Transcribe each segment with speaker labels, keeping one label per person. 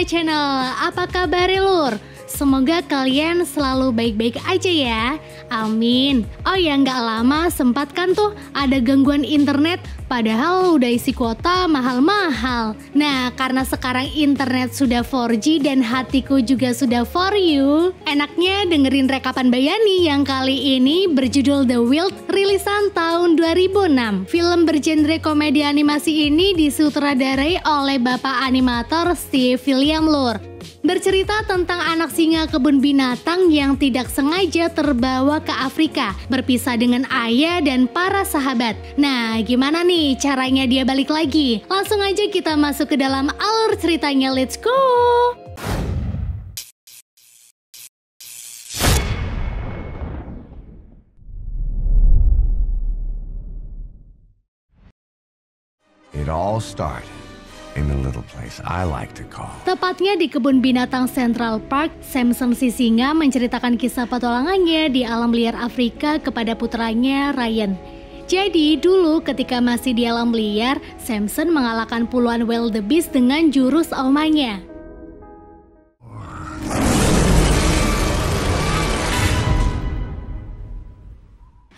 Speaker 1: Channel, apa kabar Lur? Semoga kalian selalu baik-baik aja ya. Amin. Oh ya, nggak lama sempat kan tuh ada gangguan internet, padahal udah isi kuota mahal-mahal. Nah, karena sekarang internet sudah 4G dan hatiku juga sudah for you, enaknya dengerin rekapan Bayani yang kali ini berjudul The Wild, rilisan tahun 2006. Film bergenre komedi animasi ini disutradarai oleh bapak animator Steve William Lur. Bercerita tentang anak singa kebun binatang yang tidak sengaja terbawa ke Afrika, berpisah dengan ayah dan para sahabat. Nah, gimana nih caranya dia balik lagi? Langsung aja kita masuk ke dalam alur ceritanya, let's go!
Speaker 2: It all started in a little place I like to call.
Speaker 1: Tepatnya di kebun binatang Central Park, Samson si singa menceritakan kisah petualangannya di alam liar Afrika kepada putranya Ryan. Jadi dulu ketika masih di alam liar, Samson mengalahkan puluhan wildebeest dengan jurus aumanya.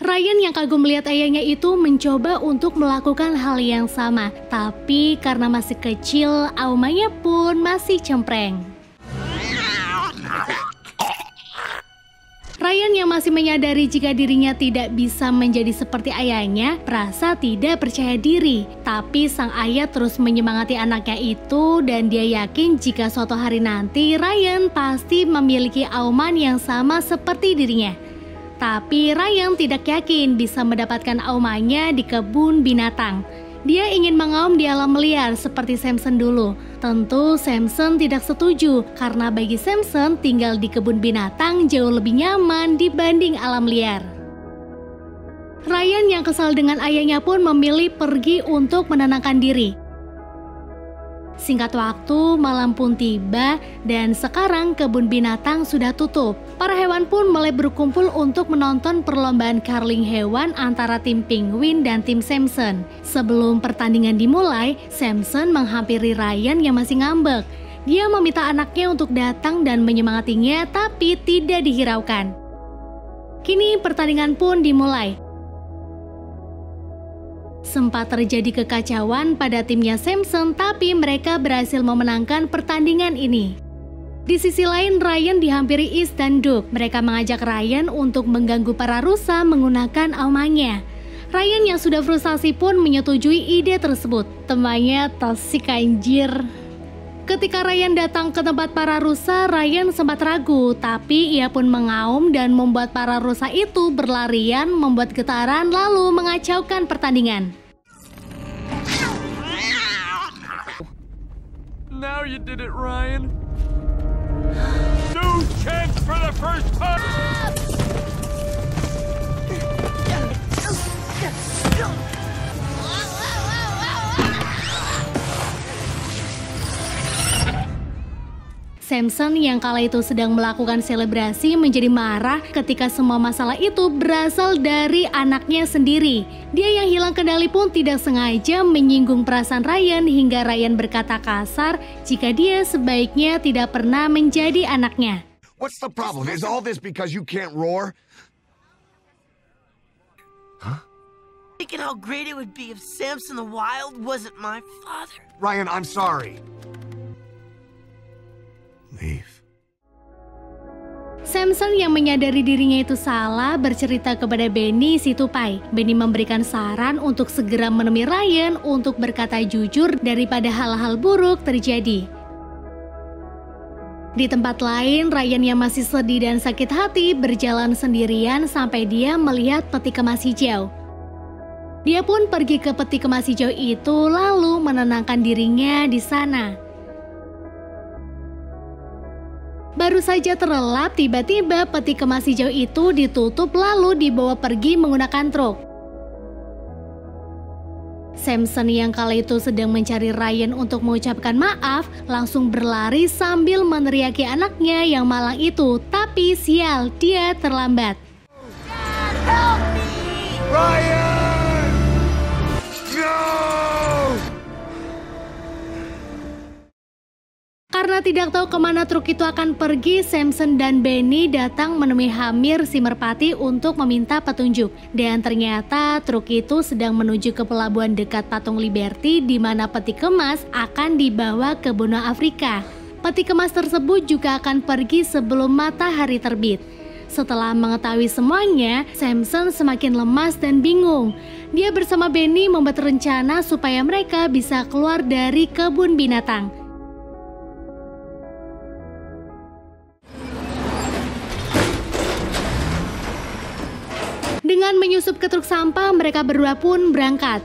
Speaker 1: Ryan yang kagum melihat ayahnya itu mencoba untuk melakukan hal yang sama, tapi karena masih kecil, aumanya pun masih cempreng. Ryan yang masih menyadari jika dirinya tidak bisa menjadi seperti ayahnya, merasa tidak percaya diri. Tapi sang ayah terus menyemangati anaknya itu dan dia yakin jika suatu hari nanti Ryan pasti memiliki auman yang sama seperti dirinya. Tapi Ryan tidak yakin bisa mendapatkan aumannya di kebun binatang. Dia ingin mengaum di alam liar seperti Samson dulu. Tentu Samson tidak setuju karena bagi Samson tinggal di kebun binatang jauh lebih nyaman dibanding alam liar. Ryan yang kesal dengan ayahnya pun memilih pergi untuk menenangkan diri. Singkat waktu, malam pun tiba dan sekarang kebun binatang sudah tutup. Para hewan pun mulai berkumpul untuk menonton perlombaan curling hewan antara tim penguin dan tim Samson. Sebelum pertandingan dimulai, Samson menghampiri Ryan yang masih ngambek. Dia meminta anaknya untuk datang dan menyemangatinya, tapi tidak dihiraukan. Kini pertandingan pun dimulai. Sempat terjadi kekacauan pada timnya Samson, tapi mereka berhasil memenangkan pertandingan ini. Di sisi lain, Ryan dihampiri Is dan Duck. Mereka mengajak Ryan untuk mengganggu para rusa menggunakan aumanya. Ryan yang sudah frustasi pun menyetujui ide tersebut. Temannya toksik anjir. Ketika Ryan datang ke tempat para rusa, Ryan sempat ragu, tapi ia pun mengaum dan membuat para rusa itu berlarian, membuat getaran lalu mengacaukan pertandingan.
Speaker 3: Now you did it, Ryan. No chance for the first time.
Speaker 1: Samson yang kala itu sedang melakukan selebrasi menjadi marah ketika semua masalah itu berasal dari anaknya sendiri. Dia yang hilang kendali pun tidak sengaja menyinggung perasaan Ryan hingga Ryan berkata kasar jika dia sebaiknya tidak pernah menjadi anaknya.
Speaker 2: What's the problem? Is all this because you can't roar? Huh?
Speaker 4: Thinking how great it would be if Samson the Wild wasn't my father.
Speaker 2: Ryan, I'm sorry. Leave.
Speaker 1: Samson yang menyadari dirinya itu salah bercerita kepada Benny si tupai. Benny memberikan saran untuk segera menemui Ryan untuk berkata jujur daripada hal-hal buruk terjadi. Di tempat lain, Ryan yang masih sedih dan sakit hati berjalan sendirian sampai dia melihat peti kemas hijau. Dia pun pergi ke peti kemas hijau itu lalu menenangkan dirinya di sana. Baru saja terlelap, tiba-tiba peti kemas hijau itu ditutup lalu dibawa pergi menggunakan truk. Samson yang kala itu sedang mencari Ryan untuk mengucapkan maaf, langsung berlari sambil meneriaki anaknya yang malang itu. Tapi sial, dia terlambat.
Speaker 4: Dad, help me!
Speaker 2: Ryan! No!
Speaker 1: Karena Karena tidak tahu kemana truk itu akan pergi, Samson dan Benny datang menemui Hamir si merpati untuk meminta petunjuk. Dan ternyata truk itu sedang menuju ke pelabuhan dekat patung Liberty di mana peti kemas akan dibawa ke benua Afrika. Peti kemas tersebut juga akan pergi sebelum matahari terbit. Setelah mengetahui semuanya, Samson semakin lemas dan bingung. Dia bersama Benny membuat rencana supaya mereka bisa keluar dari kebun binatang. Dengan menyusup ke truk sampah, mereka berdua pun berangkat.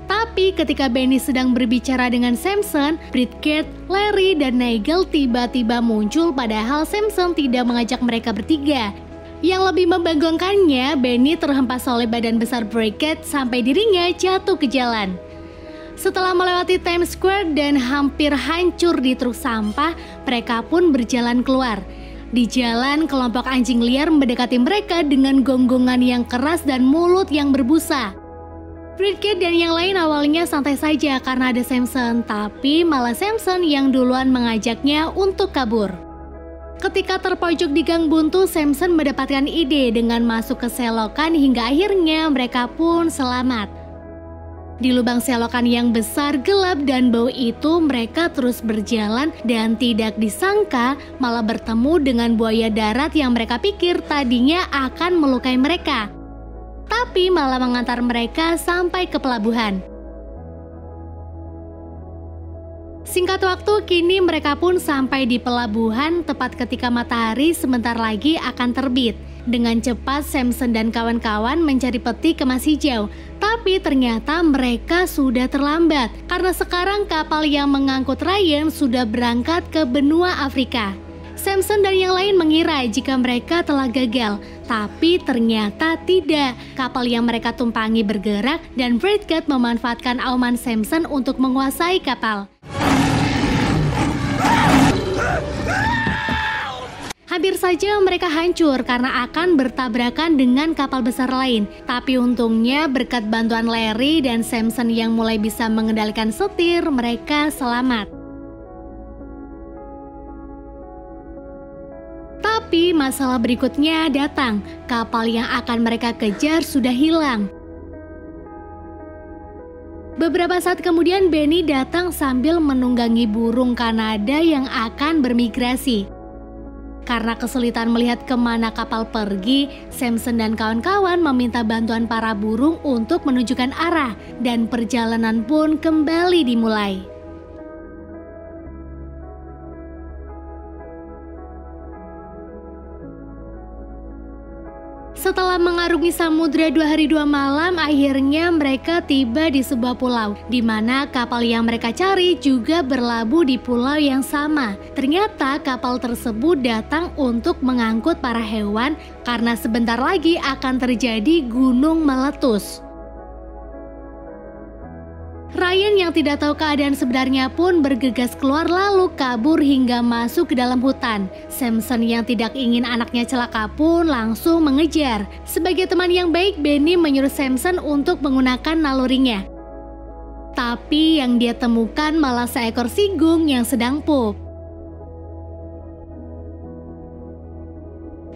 Speaker 1: Tapi ketika Benny sedang berbicara dengan Samson, Bridget, Larry, dan Nigel tiba-tiba muncul padahal Samson tidak mengajak mereka bertiga. Yang lebih membanggakannya, Benny terhempas oleh badan besar Bridget sampai dirinya jatuh ke jalan. Setelah melewati Times Square dan hampir hancur di truk sampah, mereka pun berjalan keluar. Di jalan, kelompok anjing liar mendekati mereka dengan gonggongan yang keras dan mulut yang berbusa. Bridget dan yang lain awalnya santai saja karena ada Samson, tapi malah Samson yang duluan mengajaknya untuk kabur. Ketika terpojok di gang buntu, Samson mendapatkan ide dengan masuk ke selokan hingga akhirnya mereka pun selamat. Di lubang selokan yang besar, gelap, dan bau itu mereka terus berjalan dan tidak disangka malah bertemu dengan buaya darat yang mereka pikir tadinya akan melukai mereka. Tapi malah mengantar mereka sampai ke pelabuhan. Singkat waktu, kini mereka pun sampai di pelabuhan tepat ketika matahari sebentar lagi akan terbit. Dengan cepat, Samson dan kawan-kawan mencari peti kemas hijau. Tapi ternyata mereka sudah terlambat karena sekarang kapal yang mengangkut Ryan sudah berangkat ke benua Afrika. Samson dan yang lain mengira jika mereka telah gagal, tapi ternyata tidak. Kapal yang mereka tumpangi bergerak dan Bridget memanfaatkan auman Samson untuk menguasai kapal. Hampir saja mereka hancur karena akan bertabrakan dengan kapal besar lain. Tapi untungnya berkat bantuan Larry dan Samson yang mulai bisa mengendalikan setir, mereka selamat. Tapi masalah berikutnya datang. Kapal yang akan mereka kejar sudah hilang. Beberapa saat kemudian Benny datang sambil menunggangi burung Kanada yang akan bermigrasi. Karena kesulitan melihat kemana kapal pergi, Samson dan kawan-kawan meminta bantuan para burung untuk menunjukkan arah, dan perjalanan pun kembali dimulai. Setelah mengarungi samudra 2 hari 2 malam, akhirnya mereka tiba di sebuah pulau, di mana kapal yang mereka cari juga berlabuh di pulau yang sama. Ternyata kapal tersebut datang untuk mengangkut para hewan karena sebentar lagi akan terjadi gunung meletus. Ryan yang tidak tahu keadaan sebenarnya pun bergegas keluar lalu kabur hingga masuk ke dalam hutan. Samson yang tidak ingin anaknya celaka pun langsung mengejar. Sebagai teman yang baik, Benny menyuruh Samson untuk menggunakan nalurinya. Tapi yang dia temukan malah seekor sigung yang sedang pup.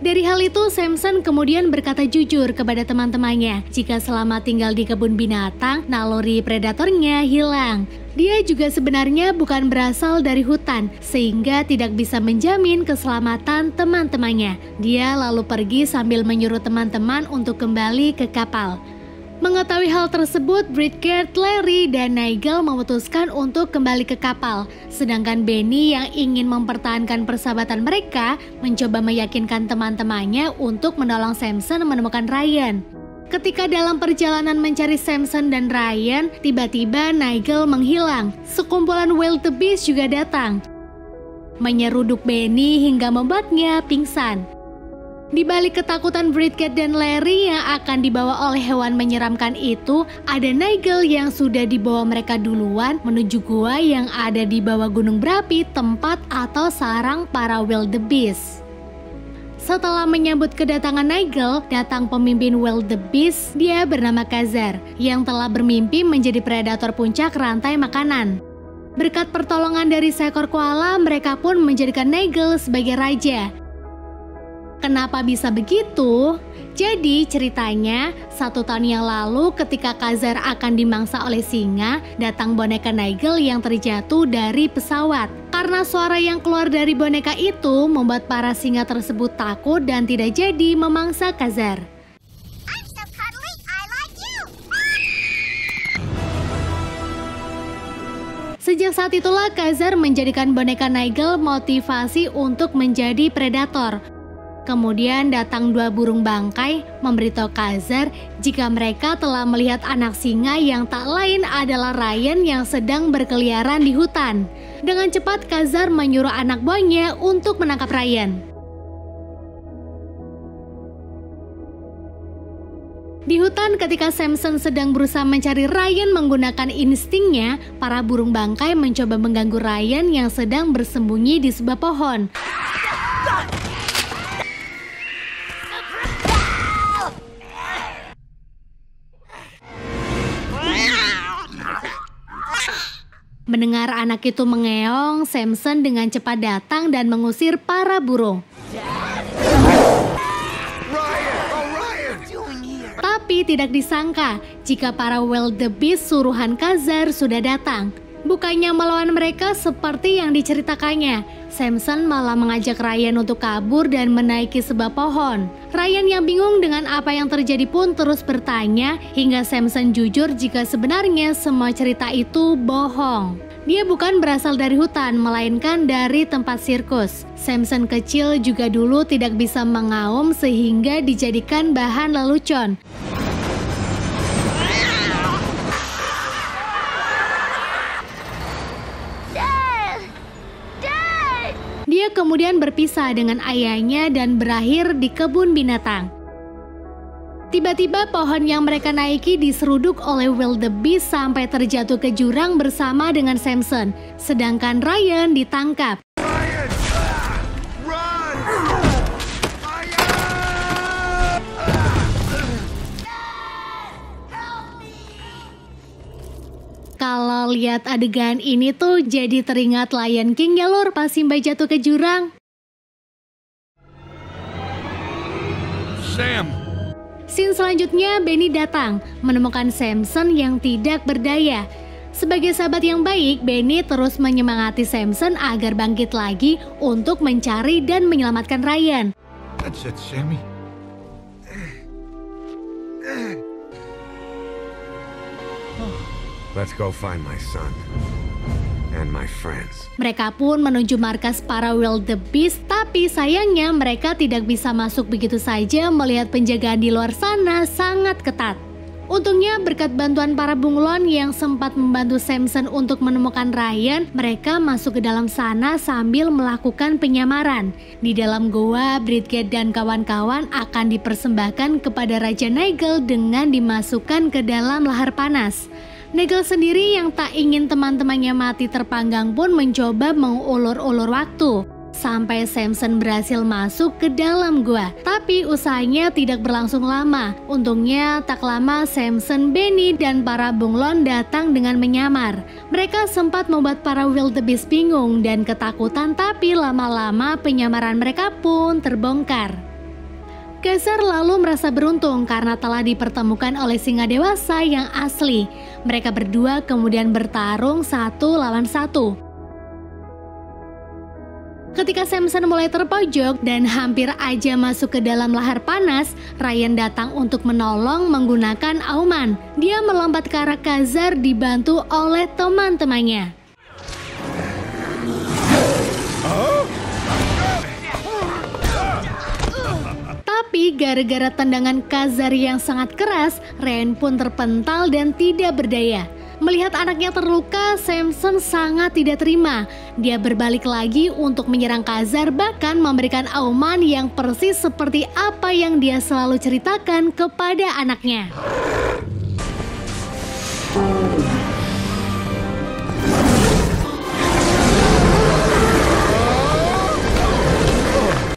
Speaker 1: Dari hal itu, Samson kemudian berkata jujur kepada teman-temannya jika selama tinggal di kebun binatang, naluri predatornya hilang. Dia juga sebenarnya bukan berasal dari hutan, sehingga tidak bisa menjamin keselamatan teman-temannya. Dia lalu pergi sambil menyuruh teman-teman untuk kembali ke kapal. Mengetahui hal tersebut, Bridget, Larry, dan Nigel memutuskan untuk kembali ke kapal. Sedangkan Benny yang ingin mempertahankan persahabatan mereka mencoba meyakinkan teman-temannya untuk menolong Samson menemukan Ryan. Ketika dalam perjalanan mencari Samson dan Ryan, tiba-tiba Nigel menghilang. Sekumpulan wildebeest juga datang, menyeruduk Benny hingga membuatnya pingsan. Di balik ketakutan Bridget dan Larry yang akan dibawa oleh hewan menyeramkan itu, ada Nigel yang sudah dibawa mereka duluan menuju gua yang ada di bawah gunung berapi, tempat atau sarang para wildebeest. Setelah menyambut kedatangan Nigel, datang pemimpin wildebeest, dia bernama Khazar, yang telah bermimpi menjadi predator puncak rantai makanan. Berkat pertolongan dari seekor koala, mereka pun menjadikan Nigel sebagai raja. Kenapa bisa begitu? Jadi ceritanya, 1 tahun yang lalu ketika Khazar akan dimangsa oleh singa, datang boneka Nigel yang terjatuh dari pesawat. Karena suara yang keluar dari boneka itu membuat para singa tersebut takut dan tidak jadi memangsa Khazar.
Speaker 5: I'm so cuddly, I like you.
Speaker 1: Sejak saat itulah Khazar menjadikan boneka Nigel motivasi untuk menjadi predator. Kemudian datang 2 burung bangkai memberitahu Khazar jika mereka telah melihat anak singa yang tak lain adalah Ryan yang sedang berkeliaran di hutan. Dengan cepat Khazar menyuruh anak buahnya untuk menangkap Ryan. Di hutan ketika Samson sedang berusaha mencari Ryan menggunakan instingnya, para burung bangkai mencoba mengganggu Ryan yang sedang bersembunyi di sebuah pohon. Mendengar anak itu mengeong, Samson dengan cepat datang dan mengusir para burung. Tapi tidak disangka jika para wildebeest suruhan Khazar sudah datang. Bukannya melawan mereka seperti yang diceritakannya, Samson malah mengajak Ryan untuk kabur dan menaiki sebuah pohon. Ryan yang bingung dengan apa yang terjadi pun terus bertanya hingga Samson jujur jika sebenarnya semua cerita itu bohong. Dia bukan berasal dari hutan, melainkan dari tempat sirkus. Samson kecil juga dulu tidak bisa mengaum sehingga dijadikan bahan lelucon. Dia kemudian berpisah dengan ayahnya dan berakhir di kebun binatang. Tiba-tiba pohon yang mereka naiki diseruduk oleh wildebeest sampai terjatuh ke jurang bersama dengan Samson. Sedangkan Ryan ditangkap. Kalau lihat adegan ini tuh jadi teringat Lion King ya lur, pas Simba jatuh ke jurang.
Speaker 3: Sam!
Speaker 1: Scene selanjutnya, Benny datang menemukan Samson yang tidak berdaya. Sebagai sahabat yang baik, Benny terus menyemangati Samson agar bangkit lagi untuk mencari dan menyelamatkan Ryan.
Speaker 2: That's it, Sammy. Let's go find my son and my friends.
Speaker 1: Mereka pun menuju markas para wildebeest, tapi sayangnya mereka tidak bisa masuk begitu saja melihat penjagaan di luar sana sangat ketat. Untungnya berkat bantuan para bunglon yang sempat membantu Samson untuk menemukan Ryan, mereka masuk ke dalam sana sambil melakukan penyamaran. Di dalam goa, Bridget dan kawan-kawan akan dipersembahkan kepada Raja Nigel dengan dimasukkan ke dalam lahar panas. Nigel sendiri yang tak ingin teman-temannya mati terpanggang pun mencoba mengulur-ulur waktu. Sampai Samson berhasil masuk ke dalam gua. Tapi usahanya tidak berlangsung lama. Untungnya tak lama Samson, Benny, dan para bunglon datang dengan menyamar. Mereka sempat membuat para wildebeest bingung dan ketakutan, tapi lama-lama penyamaran mereka pun terbongkar. Khazar lalu merasa beruntung karena telah dipertemukan oleh singa dewasa yang asli. Mereka berdua kemudian bertarung 1 lawan 1. Ketika Samson mulai terpojok dan hampir aja masuk ke dalam lahar panas, Ryan datang untuk menolong menggunakan auman. Dia melompat ke arah Khazar dibantu oleh teman-temannya. Tapi gara-gara tendangan Khazar yang sangat keras, Ryan pun terpental dan tidak berdaya. Melihat anaknya terluka, Samson sangat tidak terima. Dia berbalik lagi untuk menyerang Khazar, bahkan memberikan auman yang persis seperti apa yang dia selalu ceritakan kepada anaknya.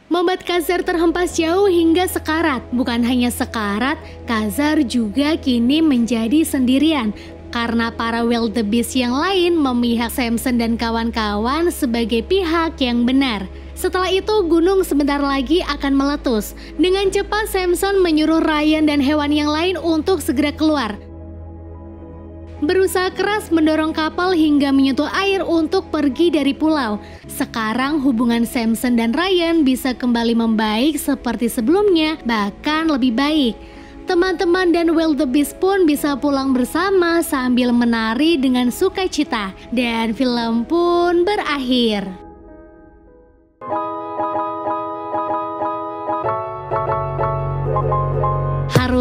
Speaker 1: Membuat Khazar terhempas jauh hingga sekarat. Bukan hanya sekarat, Khazar juga kini menjadi sendirian. karena para wildebeest yang lain memihak Samson dan kawan-kawan sebagai pihak yang benar. Setelah itu gunung sebentar lagi akan meletus. Dengan cepat Samson menyuruh Ryan dan hewan yang lain untuk segera keluar. Berusaha keras mendorong kapal hingga menyentuh air untuk pergi dari pulau. Sekarang hubungan Samson dan Ryan bisa kembali membaik seperti sebelumnya, bahkan lebih baik. Teman-teman dan wildebeest pun bisa pulang bersama sambil menari dengan sukacita. Dan film pun berakhir.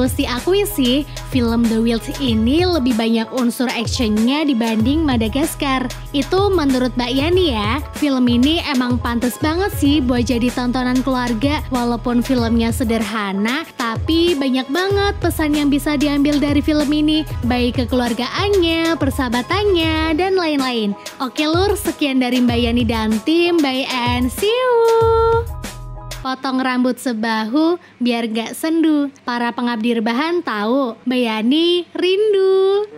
Speaker 1: Harus diakui sih, film The Wild ini lebih banyak unsur actionnya dibanding Madagaskar. Itu menurut Mbak Yani ya. Film ini emang pantas banget sih buat jadi tontonan keluarga. Walaupun filmnya sederhana, tapi banyak banget pesan yang bisa diambil dari film ini. Baik kekeluargaannya, persahabatannya, dan lain-lain. Oke lur, sekian dari Mbak Yani dan tim. Bye and see you. Potong rambut sebahu biar gak sendu. Para pengabdi rebahan tahu, Mbak Yani rindu.